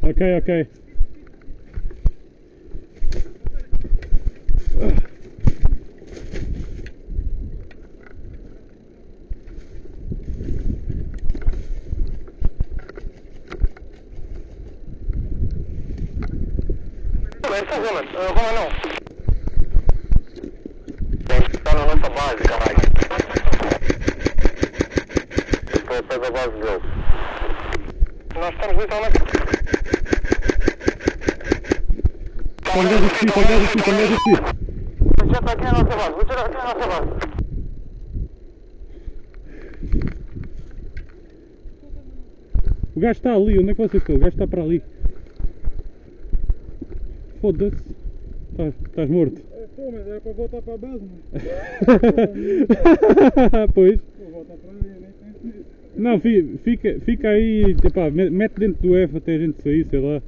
Ok, ok. Essa Roma não. Tem que estar na nossa base, caralho. Estou ao pé da base deles. Nós estamos literalmente... Pode desistir. Já está aqui na nossa base, vou tirar aqui na nossa base. O gajo está ali, onde é que vocês estão? O gajo está para ali. Foda-se. Estás morto. Pô, mas era para voltar para a base, Pois. Vou voltar para ali, nem penso nisso. Não, fica aí, epá, mete dentro do F até a gente sair, sei lá.